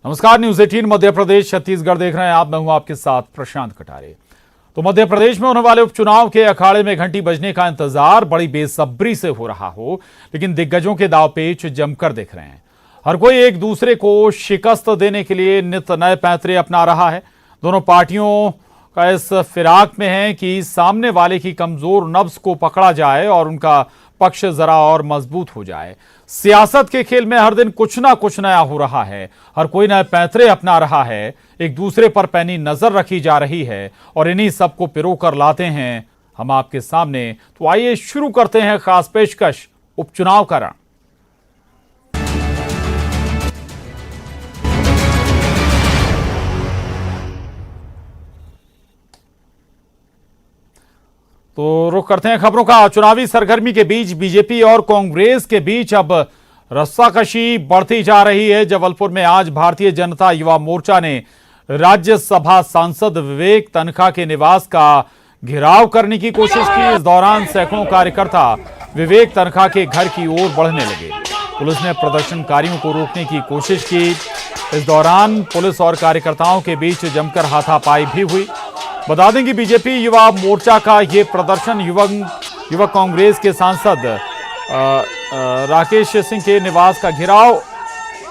नमस्कार, न्यूज 18 मध्य प्रदेश छत्तीसगढ़ देख रहे हैं आप। मैं हूं आपके साथ प्रशांत कटारे। तो मध्य प्रदेश में होने वाले उपचुनाव के अखाड़े में घंटी बजने का इंतजार बड़ी बेसब्री से हो रहा हो, लेकिन दिग्गजों के दांवपेच जमकर दिख रहे हैं। हर कोई एक दूसरे को शिकस्त देने के लिए नित नए पैंतरे अपना रहा है। दोनों पार्टियों का इस फिराक में है कि सामने वाले की कमजोर नब्ज को पकड़ा जाए और उनका पक्ष जरा और मजबूत हो जाए। सियासत के खेल में हर दिन कुछ ना कुछ नया हो रहा है। हर कोई नए पैंतरे अपना रहा है, एक दूसरे पर पैनी नजर रखी जा रही है और इन्हीं सबको पिरोकर लाते हैं हम आपके सामने। तो आइए शुरू करते हैं खास पेशकश उपचुनाव का रण। तो रुख करते हैं खबरों का। चुनावी सरगर्मी के बीच बीजेपी और कांग्रेस के बीच अब रस्साकशी बढ़ती जा रही है। जबलपुर में आज भारतीय जनता युवा मोर्चा ने राज्यसभा सांसद विवेक तनखा के निवास का घेराव करने की कोशिश की। इस दौरान सैकड़ों कार्यकर्ता विवेक तनखा के घर की ओर बढ़ने लगे। पुलिस ने प्रदर्शनकारियों को रोकने की कोशिश की। इस दौरान पुलिस और कार्यकर्ताओं के बीच जमकर हाथापाई भी हुई। बता दें कि बीजेपी युवा मोर्चा का ये प्रदर्शन युवक कांग्रेस के सांसद राकेश सिंह के निवास का घेराव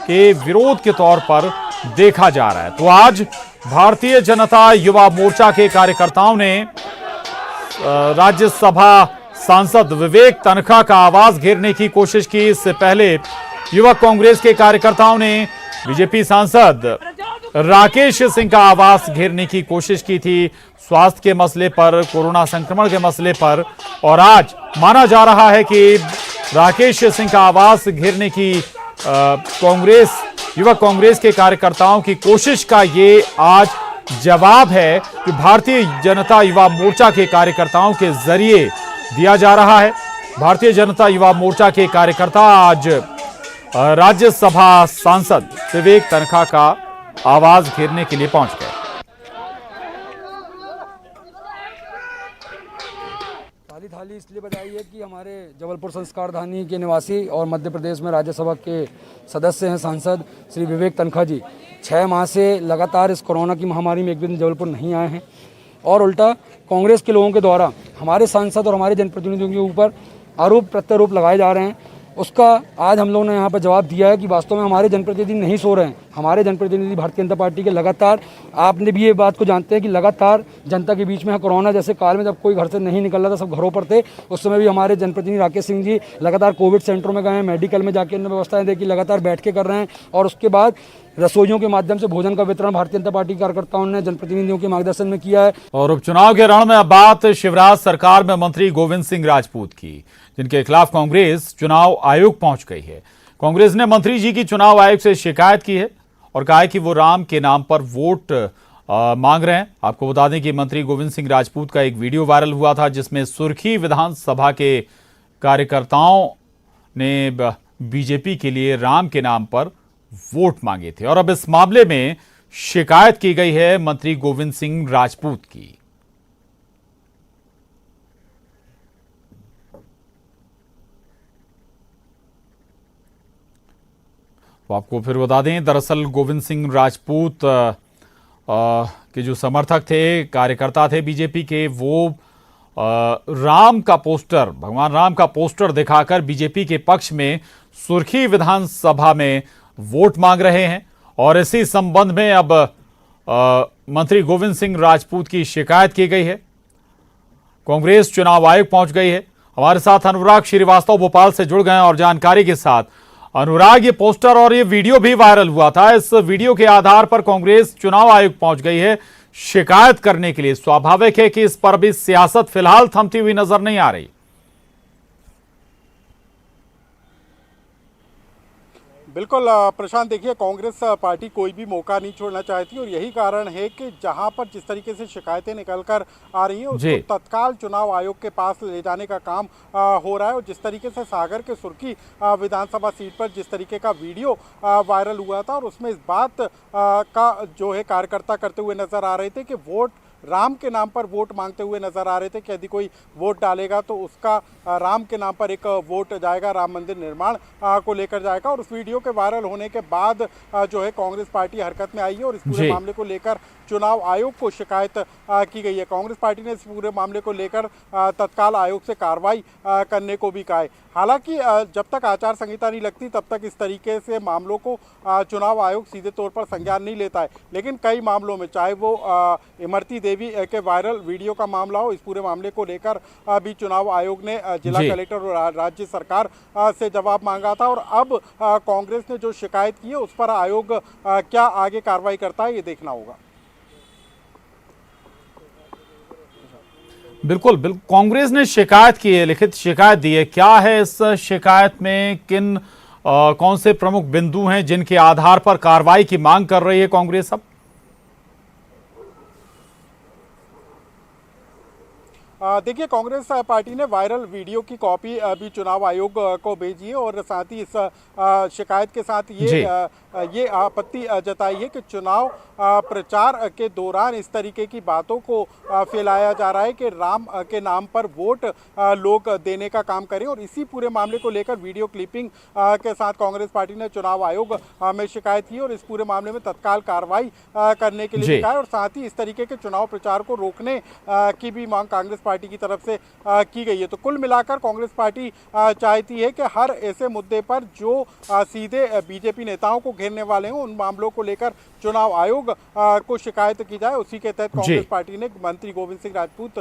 के विरोध के तौर पर देखा जा रहा है। तो आज भारतीय जनता युवा मोर्चा के कार्यकर्ताओं ने राज्यसभा सांसद विवेक तनखा का आवास घेरने की कोशिश की। इससे पहले युवक कांग्रेस के कार्यकर्ताओं ने बीजेपी सांसद राकेश सिंह का आवास घेरने की कोशिश की थी, स्वास्थ्य के मसले पर, कोरोना संक्रमण के मसले पर। और आज माना जा रहा है कि राकेश सिंह का आवास घेरने की युवक कांग्रेस के कार्यकर्ताओं की कोशिश का ये आज जवाब है कि भारतीय जनता युवा मोर्चा के कार्यकर्ताओं के जरिए दिया जा रहा है। भारतीय जनता युवा मोर्चा के कार्यकर्ता आज राज्यसभा सांसद विवेक तनखा का आवाज घेरने के लिए पहुंच गए। थाली इसलिए बधाई है कि हमारे जबलपुर संस्कार धानी के निवासी और मध्य प्रदेश में राज्यसभा के सदस्य हैं सांसद श्री विवेक तनखा जी 6 माह से लगातार इस कोरोना की महामारी में एक दिन जबलपुर नहीं आए हैं और उल्टा कांग्रेस के लोगों के द्वारा हमारे सांसद और हमारे जनप्रतिनिधियों के ऊपर आरोप प्रत्यारोप लगाए जा रहे हैं। उसका आज हम लोगों ने यहाँ पर जवाब दिया है कि वास्तव में हमारे जनप्रतिनिधि नहीं सो रहे हैं। हमारे जनप्रतिनिधि भारतीय जनता पार्टी के लगातार, आपने भी ये बात को जानते हैं कि लगातार जनता के बीच में कोरोना जैसे काल में जब कोई घर से नहीं निकल रहा था, सब घरों पर थे, उस समय भी हमारे जनप्रतिनिधि राकेश सिंह जी लगातार कोविड सेंटरों में गए हैं, मेडिकल में जाके उन्होंने व्यवस्थाएं देखी, लगातार बैठ के कर रहे हैं। और उसके बाद रसोइयों के माध्यम से भोजन का वितरण भारतीय जनता पार्टी कार्यकर्ताओं ने जनप्रतिनिधियों के मार्गदर्शन में किया है। और उपचुनाव के रण में अब बात शिवराज सरकार में मंत्री गोविंद सिंह राजपूत की, जिनके खिलाफ कांग्रेस चुनाव आयोग पहुंच गई है। कांग्रेस ने मंत्री जी की चुनाव आयोग से शिकायत की है और कहा है कि वो राम के नाम पर वोट मांग रहे हैं। आपको बता दें कि मंत्री गोविंद सिंह राजपूत का एक वीडियो वायरल हुआ था, जिसमें सुर्खी विधानसभा के कार्यकर्ताओं ने बीजेपी के लिए राम के नाम पर वोट मांगे थे। और अब इस मामले में शिकायत की गई है मंत्री गोविंद सिंह राजपूत की। तो आपको फिर बता दें, दरअसल गोविंद सिंह राजपूत के जो समर्थक थे, कार्यकर्ता थे बीजेपी के, वो राम का पोस्टर, भगवान राम का पोस्टर दिखाकर बीजेपी के पक्ष में सुर्खी विधानसभा में वोट मांग रहे हैं। और इसी संबंध में अब मंत्री गोविंद सिंह राजपूत की शिकायत की गई है। कांग्रेस चुनाव आयोग पहुंच गई है। हमारे साथ अनुराग श्रीवास्तव भोपाल से जुड़ गए हैं और जानकारी के साथ। अनुराग, ये पोस्टर और ये वीडियो भी वायरल हुआ था, इस वीडियो के आधार पर कांग्रेस चुनाव आयोग पहुंच गई है शिकायत करने के लिए। स्वाभाविक है कि इस पर भी सियासत फिलहाल थमती हुई नजर नहीं आ रही। बिल्कुल प्रशांत, देखिए कांग्रेस पार्टी कोई भी मौका नहीं छोड़ना चाहती और यही कारण है कि जहां पर जिस तरीके से शिकायतें निकल कर आ रही हैं उसको तत्काल चुनाव आयोग के पास ले जाने का काम हो रहा है। और जिस तरीके से सागर के सुर्खी विधानसभा सीट पर जिस तरीके का वीडियो वायरल हुआ था और उसमें इस बात का जो है कार्यकर्ता करते हुए नजर आ रहे थे कि वोट राम के नाम पर वोट मांगते हुए नजर आ रहे थे कि यदि कोई वोट डालेगा तो उसका राम के नाम पर एक वोट जाएगा, राम मंदिर निर्माण को लेकर जाएगा। और उस वीडियो के वायरल होने के बाद जो है कांग्रेस पार्टी हरकत में आई है और इस पूरे मामले को लेकर चुनाव आयोग को शिकायत की गई है। कांग्रेस पार्टी ने इस पूरे मामले को लेकर तत्काल आयोग से कार्रवाई करने को भी कहा है। हालांकि जब तक आचार संहिता नहीं लगती तब तक इस तरीके से मामलों को चुनाव आयोग सीधे तौर पर संज्ञान नहीं लेता है, लेकिन कई मामलों में, चाहे वो इमरती देवी के वायरल वीडियो का मामला हो, इस पूरे मामले को लेकर भी चुनाव आयोग ने जिला कलेक्टर और राज्य सरकार से जवाब मांगा था। और अब कांग्रेस ने जो शिकायत की है उस पर आयोग क्या आगे कार्रवाई करता है ये देखना होगा। बिल्कुल बिल्कुल, कांग्रेस ने शिकायत की है, लिखित शिकायत दी है। क्या है इस शिकायत में, कौन से प्रमुख बिंदु हैं जिनके आधार पर कार्रवाई की मांग कर रही है कांग्रेस अब? देखिए, कांग्रेस पार्टी ने वायरल वीडियो की कॉपी भी चुनाव आयोग को भेजी है और साथ ही इस शिकायत के साथ ये आपत्ति जताई है कि चुनाव प्रचार के दौरान इस तरीके की बातों को फैलाया जा रहा है कि राम के नाम पर वोट लोग देने का काम करें। और इसी पूरे मामले को लेकर वीडियो क्लिपिंग के साथ कांग्रेस पार्टी ने चुनाव आयोग में शिकायत की और इस पूरे मामले में तत्काल कार्रवाई करने के लिए कहा है। और साथ ही इस तरीके के चुनाव प्रचार को रोकने की भी मांग कांग्रेस पार्टी की तरफ से की गई है। तो कुल मिलाकर कांग्रेस पार्टी चाहती है कि हर ऐसे मुद्दे पर जो सीधे बीजेपी नेताओं को घेरने वाले हों, उन मामलों को लेकर चुनाव आयोग को शिकायत की जाए। उसी के तहत कांग्रेस पार्टी ने मंत्री गोविंद सिंह राजपूत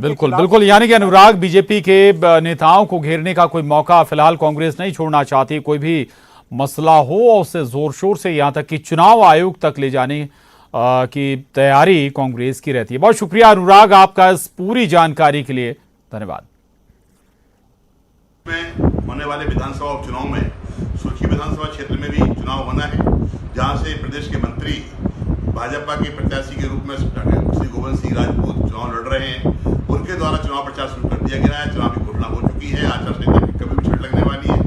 बिल्कुल बिल्कुल, यानी कि अनुराग, बीजेपी के नेताओं को घेरने का कोई मौका फिलहाल कांग्रेस नहीं छोड़ना चाहती। कोई भी मसला हो और उसे जोर शोर से यहां तक कि चुनाव आयोग तक ले जाने की तैयारी कांग्रेस की रहती है। बहुत शुक्रिया अनुराग आपका इस पूरी जानकारी के लिए, धन्यवाद। में होने वाले विधानसभा उपचुनाव में सुर्खी विधानसभा क्षेत्र में भी चुनाव होना है, जहां से प्रदेश के मंत्री भाजपा के प्रत्याशी के रूप में श्री गोविंद सिंह राजपूत चुनाव लड़ रहे हैं। उनके द्वारा चुनाव प्रचार शुरू कर दिया गया है। चुनाव की घोषणा हो चुकी है, आचार संहिता की कभी भी छूट लगने वाली है।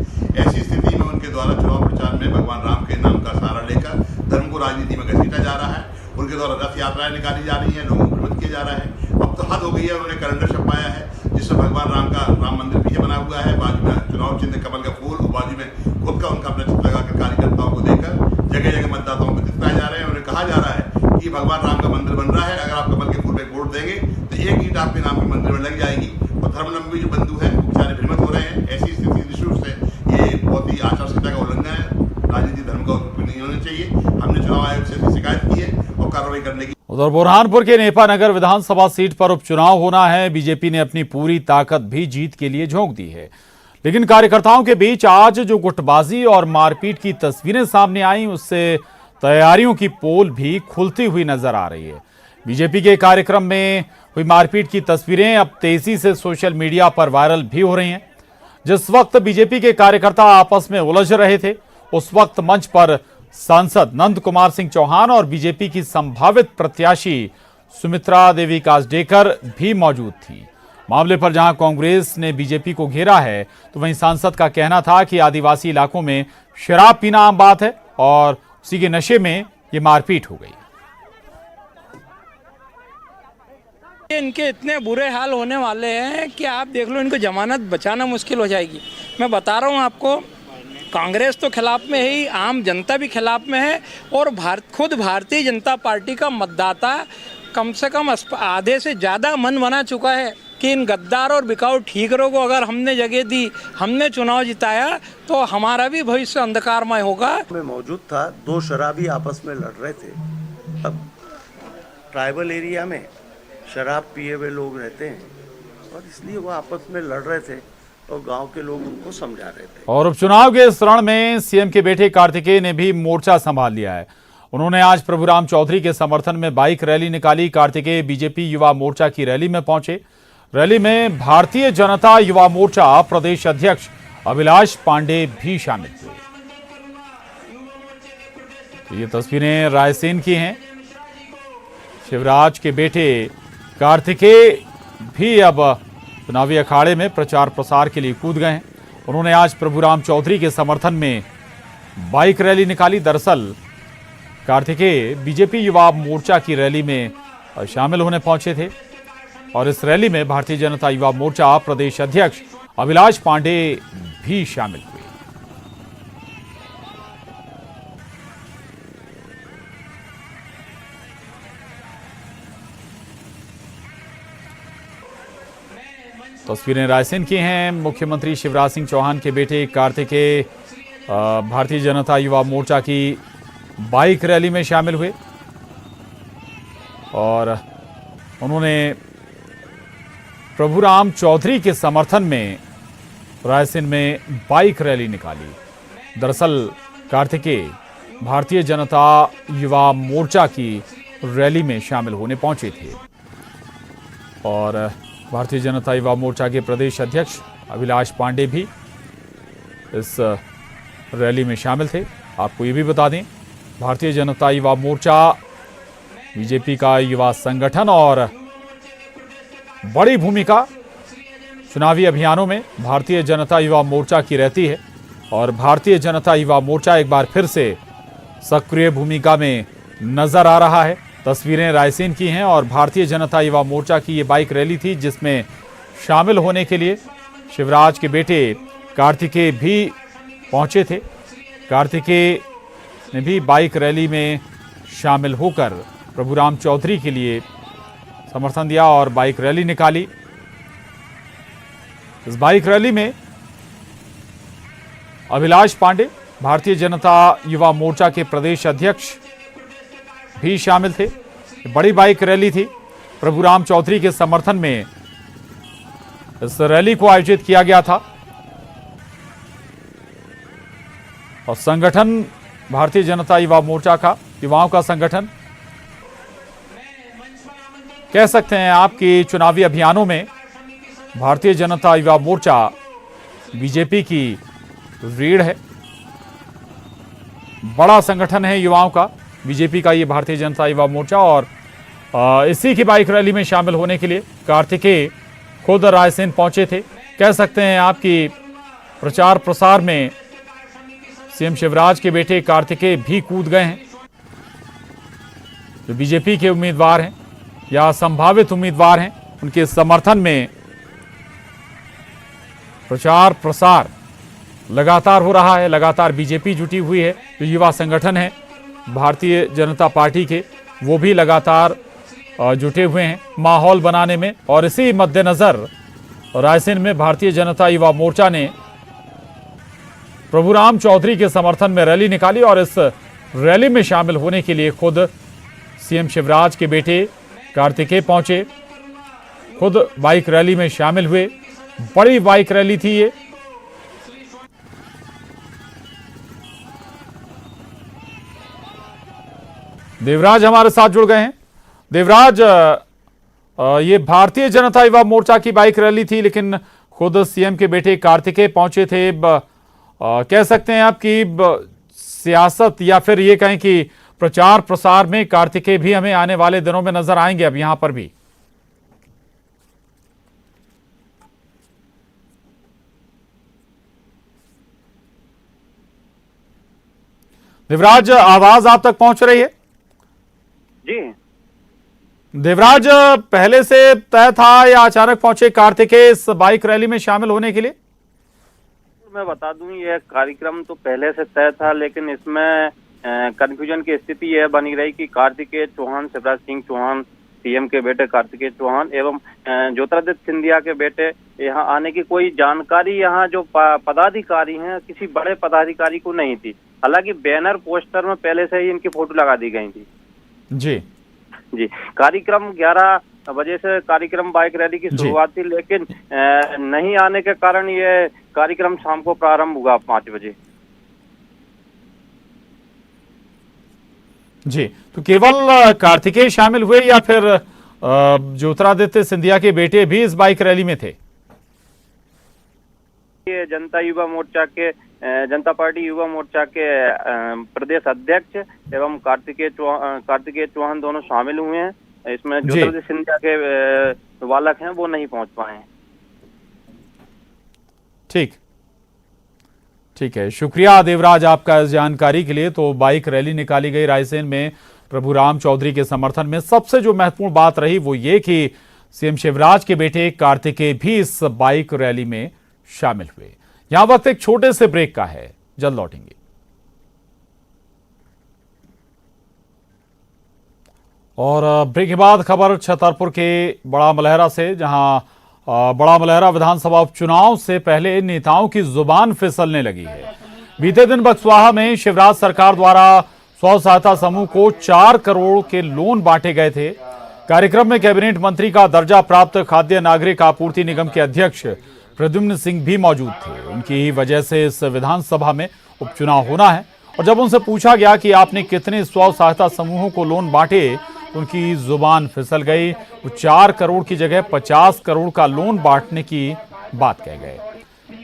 ऐसी स्थिति में उनके द्वारा चुनाव प्रचार में भगवान राम के नाम का सहारा लेकर धर्म को राजनीति में घसीटा जा रहा है। उनके द्वारा रथ यात्राएं निकाली जा रही है, लोगों को भ्रमित किया जा रहा है। अब तो हद हो गई है। उन्होंने कैलेंडर छपाया है जिसमें भगवान राम का राम मंदिर पीछे बना हुआ है, बाजू में चुनाव चिन्ह कमल का फूल और बाजू में खुद का उनका अपना चित्र लगाकर कार्यकर्ताओं को देकर जगह जगह मतदाताओं को जिताए जा रहे हैं। उन्हें कहा जा रहा है कि भगवान राम का मंदिर बन रहा है, अगर आप कमल के फूल पे वोट देंगे तो एक ईंट आपके नाम के मंदिर में लग जाएगी। और धर्मावलंबी जो बंधु हैं वो बेचारे भ्रमित हो रहे हैं। ऐसी स्थिति निश्चित से ये बहुत ही आचार संहिता का उल्लंघन है, राजनीति धर्म का उपयोग नहीं होना चाहिए। हमने चुनाव आयोग से शिकायत की है और कार्रवाई करने की। उधर बुरहानपुर के नेपानगर विधानसभा सीट पर उपचुनाव होना है। बीजेपी ने अपनी पूरी ताकत भी जीत के लिए झोंक दी है, लेकिन कार्यकर्ताओं के बीच आज जो गुटबाजी और मारपीट की तस्वीरें सामने आई, उससे तैयारियों की पोल भी खुलती हुई नजर आ रही है। बीजेपी के कार्यक्रम में हुई मारपीट की तस्वीरें अब तेजी से सोशल मीडिया पर वायरल भी हो रही हैं। जिस वक्त बीजेपी के कार्यकर्ता आपस में उलझ रहे थे, उस वक्त मंच पर सांसद नंद कुमार सिंह चौहान और बीजेपी की संभावित प्रत्याशी सुमित्रा देवी कासडेकर भी मौजूद थी। मामले पर जहां कांग्रेस ने बीजेपी को घेरा है, तो वहीं सांसद का कहना था कि आदिवासी इलाकों में शराब पीना आम बात है और उसी के नशे में ये मारपीट हो गई। इनके इतने बुरे हाल होने वाले हैं कि आप देख लो, इनको जमानत बचाना मुश्किल हो जाएगी। मैं बता रहा हूँ आपको, कांग्रेस तो खिलाफ में ही, आम जनता भी खिलाफ में है और खुद भारतीय जनता पार्टी का मतदाता कम से कम आधे से ज़्यादा मन बना चुका है कि इन गद्दार और बिकाऊ ठीकरों को अगर हमने जगह दी, हमने चुनाव जिताया, तो हमारा भी भविष्य अंधकारमय होगा। मैं मौजूद था, दो शराबी आपस में लड़ रहे थे। अब ट्राइबल एरिया में शराब पिए हुए लोग रहते हैं और इसलिए वो आपस में लड़ रहे थे और गांव के लोग उनको समझा रहे थे। और उपचुनाव के इस रण में सीएम के बेटे कार्तिकेय ने भी मोर्चा संभाल लिया है। उन्होंने आज प्रभुराम चौधरी के समर्थन में बाइक रैली निकाली। कार्तिकेय बीजेपी युवा मोर्चा की रैली में पहुंचे। रैली में भारतीय जनता युवा मोर्चा प्रदेश अध्यक्ष अभिलाष पांडे भी शामिल हुए। तो ये तस्वीरें रायसेन की हैं। शिवराज के बेटे कार्तिकेय भी अब चुनावी अखाड़े में प्रचार प्रसार के लिए कूद गए हैं। उन्होंने आज प्रभुराम चौधरी के समर्थन में बाइक रैली निकाली। दरअसल कार्तिकेय बीजेपी युवा मोर्चा की रैली में शामिल होने पहुंचे थे। और इस रैली में भारतीय जनता युवा मोर्चा प्रदेश अध्यक्ष अभिलाष पांडे भी शामिल हुए। तस्वीरें रायसेन की हैं। मुख्यमंत्री शिवराज सिंह चौहान के बेटे कार्तिकेय भारतीय जनता युवा मोर्चा की बाइक रैली में शामिल हुए और उन्होंने प्रभुराम चौधरी के समर्थन में रायसेन में बाइक रैली निकाली। दरअसल कार्तिकेय भारतीय जनता युवा मोर्चा की रैली में शामिल होने पहुंचे थे और भारतीय जनता युवा मोर्चा के प्रदेश अध्यक्ष अभिलाष पांडे भी इस रैली में शामिल थे। आपको ये भी बता दें, भारतीय जनता युवा मोर्चा बीजेपी का युवा संगठन और बड़ी भूमिका चुनावी अभियानों में भारतीय जनता युवा मोर्चा की रहती है और भारतीय जनता युवा मोर्चा एक बार फिर से सक्रिय भूमिका में नजर आ रहा है। तस्वीरें रायसेन की हैं और भारतीय जनता युवा मोर्चा की ये बाइक रैली थी जिसमें शामिल होने के लिए शिवराज के बेटे कार्तिकेय भी पहुंचे थे। कार्तिकेय ने भी बाइक रैली में शामिल होकर प्रभुराम चौधरी के लिए समर्थन दिया और बाइक रैली निकाली। इस बाइक रैली में अभिलाष पांडे भारतीय जनता युवा मोर्चा के प्रदेश अध्यक्ष भी शामिल थे। बड़ी बाइक रैली थी। प्रभुराम चौधरी के समर्थन में इस रैली को आयोजित किया गया था और संगठन भारतीय जनता युवा मोर्चा का, युवाओं का संगठन कह सकते हैं आपकी चुनावी अभियानों में भारतीय जनता युवा मोर्चा बीजेपी की रीढ़ है। बड़ा संगठन है युवाओं का बीजेपी का ये भारतीय जनता युवा मोर्चा और इसी की बाइक रैली में शामिल होने के लिए कार्तिकेय खुद रायसेन पहुंचे थे। कह सकते हैं आपकी प्रचार प्रसार में सीएम शिवराज के बेटे कार्तिकेय भी कूद गए हैं, जो बीजेपी के उम्मीदवार हैं या संभावित उम्मीदवार हैं। उनके समर्थन में प्रचार प्रसार लगातार हो रहा है। लगातार बीजेपी जुटी हुई है। जो युवा संगठन है भारतीय जनता पार्टी के, वो भी लगातार जुटे हुए हैं माहौल बनाने में। और इसी मद्देनजर रायसेन में भारतीय जनता युवा मोर्चा ने प्रभुराम चौधरी के समर्थन में रैली निकाली और इस रैली में शामिल होने के लिए खुद सीएम शिवराज के बेटे कार्तिकेय पहुंचे, खुद बाइक रैली में शामिल हुए। बड़ी बाइक रैली थी ये। देवराज हमारे साथ जुड़ गए हैं। देवराज, ये भारतीय जनता युवा मोर्चा की बाइक रैली थी लेकिन खुद सीएम के बेटे कार्तिकेय पहुंचे थे। कह सकते हैं आपकी सियासत या फिर ये कहें कि प्रचार प्रसार में कार्तिकेय भी हमें आने वाले दिनों में नजर आएंगे अब यहां पर भी। देवराज, आवाज आप तक पहुंच रही है? जी देवराज, पहले से तय था या अचानक पहुंचे कार्तिकेय इस बाइक रैली में शामिल होने के लिए? मैं बता दूं, ये कार्यक्रम तो पहले से तय था लेकिन इसमें कंफ्यूजन की स्थिति यह बनी रही कि कार्तिकेय चौहान, शिवराज सिंह चौहान सीएम के बेटे कार्तिकेय चौहान एवं ज्योतिरादित्य सिंधिया के बेटे यहाँ आने की कोई जानकारी यहाँ जो पदाधिकारी हैं किसी बड़े पदाधिकारी को नहीं थी। हालांकि बैनर पोस्टर में पहले से ही इनकी फोटो लगा दी गई थी। जी कार्यक्रम 11 बजे से कार्यक्रम बाइक रैली की शुरुआत थी लेकिन नहीं आने के कारण ये कार्यक्रम शाम को प्रारंभ हुआ 5 बजे। जी, तो केवल कार्तिकेय शामिल हुए या फिर ज्योतिरादित्य सिंधिया के बेटे भी इस बाइक रैली में थे? ये जनता पार्टी युवा मोर्चा के प्रदेश अध्यक्ष एवं कार्तिकेय चौहान दोनों शामिल हुए हैं। इसमें ज्योतिरादित्य सिंधिया के बालक हैं वो नहीं पहुंच पाए हैं। ठीक है, शुक्रिया देवराज आपका इस जानकारी के लिए। तो बाइक रैली निकाली गई रायसेन में प्रभुराम चौधरी के समर्थन में सबसे जो महत्वपूर्ण बात रही वो ये कि सीएम शिवराज के बेटे कार्तिकेय भी इस बाइक रैली में शामिल हुए। यहां वक्त एक छोटे से ब्रेक का है, जल्द लौटेंगे। और ब्रेक के बाद खबर छतरपुर के बड़ा मलहरा से, जहां बड़ा मलहरा विधानसभा उपचुनाव से पहले नेताओं की जुबान फिसलने लगी है। बीते दिन बक्सवाहा में शिवराज सरकार द्वारा स्व सहायता समूह को 4 करोड़ के लोन बांटे गए थे। कार्यक्रम में कैबिनेट मंत्री का दर्जा प्राप्त खाद्य नागरिक आपूर्ति निगम के अध्यक्ष प्रद्युम्न सिंह भी मौजूद थे। उनकी ही वजह से इस विधानसभा में उपचुनाव होना है। और जब उनसे पूछा गया कि आपने कितने स्व सहायता समूहों को लोन बांटे, उनकी जुबान फिसल गई। वो 4 करोड़ की जगह 50 करोड़ का लोन बांटने की बात कह गए।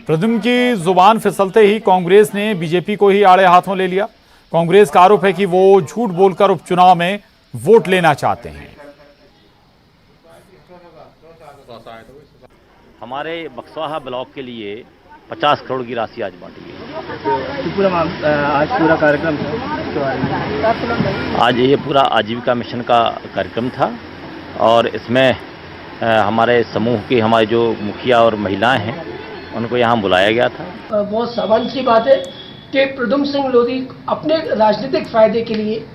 प्रद्युम्न की जुबान फिसलते ही कांग्रेस ने बीजेपी को ही आड़े हाथों ले लिया। कांग्रेस का आरोप है कि वो झूठ बोलकर उपचुनाव में वोट लेना चाहते हैं। हमारे बक्सवाहा ब्लॉक के लिए 50 करोड़ की राशि आज बांटी गई। आज पूरा कार्यक्रम था, आज ये पूरा आजीविका मिशन का कार्यक्रम था और इसमें हमारे समूह के हमारे जो मुखिया और महिलाएं हैं उनको यहाँ बुलाया गया था। बहुत सामान्य सी बात है कि प्रद्युम्न सिंह लोधी अपने राजनीतिक फायदे के लिए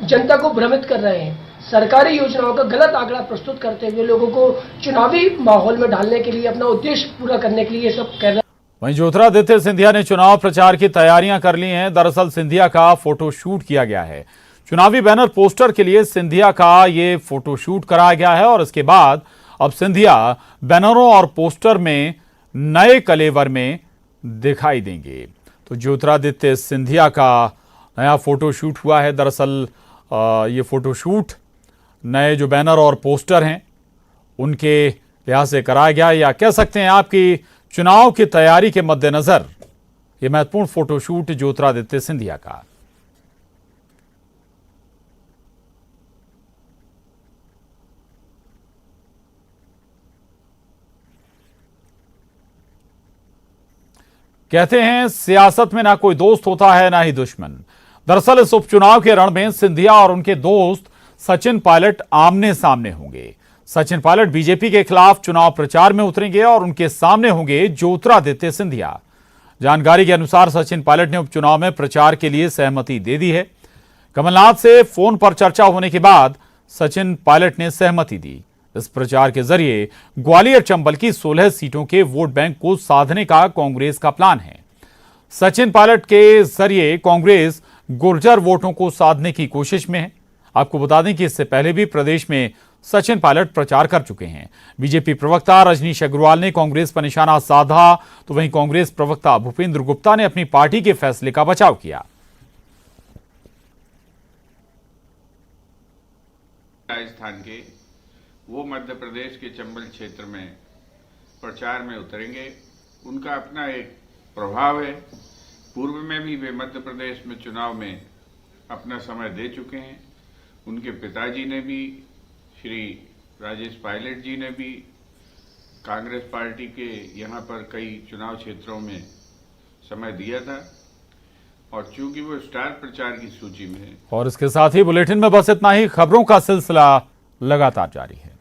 जनता को भ्रमित कर रहे हैं। सरकारी योजनाओं का गलत आंकड़ा प्रस्तुत करते हुए लोगों को चुनावी माहौल में डालने के लिए, अपना उद्देश्य पूरा करने के लिए ये सब कर रहे हैं। वहीं ज्योतिरादित्य सिंधिया ने चुनाव प्रचार की तैयारियां कर ली हैं। दरअसल सिंधिया का फोटोशूट किया गया है। चुनावी बैनर पोस्टर के लिए सिंधिया का ये फोटोशूट कराया गया है और इसके बाद अब सिंधिया बैनरों और पोस्टर में नए कलेवर में दिखाई देंगे। तो ज्योतिरादित्य सिंधिया का नया फोटोशूट हुआ है। दरअसल ये फोटोशूट नए जो बैनर और पोस्टर हैं उनके लिहाज से कराया गया, या कह सकते हैं आपकी चुनाव की तैयारी के मद्देनजर ये महत्वपूर्ण फोटोशूट ज्योतिरादित्य सिंधिया का। कहते हैं सियासत में ना कोई दोस्त होता है ना ही दुश्मन। दरअसल इस उपचुनाव के रण में सिंधिया और उनके दोस्त सचिन पायलट आमने सामने होंगे। सचिन पायलट बीजेपी के खिलाफ चुनाव प्रचार में उतरेंगे और उनके सामने होंगे ज्योतिरादित्य सिंधिया। जानकारी के अनुसार सचिन पायलट ने उपचुनाव में प्रचार के लिए सहमति दे दी है। कमलनाथ से फोन पर चर्चा होने के बाद सचिन पायलट ने सहमति दी। इस प्रचार के जरिए ग्वालियर चंबल की 16 सीटों के वोट बैंक को साधने का कांग्रेस का प्लान है। सचिन पायलट के जरिए कांग्रेस गुर्जर वोटों को साधने की कोशिश में है। आपको बता दें कि इससे पहले भी प्रदेश में सचिन पायलट प्रचार कर चुके हैं। बीजेपी प्रवक्ता रजनीश अग्रवाल ने कांग्रेस पर निशाना साधा, तो वहीं कांग्रेस प्रवक्ता भूपेंद्र गुप्ता ने अपनी पार्टी के फैसले का बचाव किया। राजस्थान के वो मध्य प्रदेश के चंबल क्षेत्र में प्रचार में उतरेंगे। उनका अपना एक प्रभाव है। पूर्व में भी वे मध्य प्रदेश में चुनाव में अपना समय दे चुके हैं। उनके पिताजी ने भी, श्री राजेश पायलट जी ने भी कांग्रेस पार्टी के यहाँ पर कई चुनाव क्षेत्रों में समय दिया था और चूंकि वो स्टार प्रचार की सूची में है। और इसके साथ ही बुलेटिन में बस इतना ही। खबरों का सिलसिला लगातार जारी है।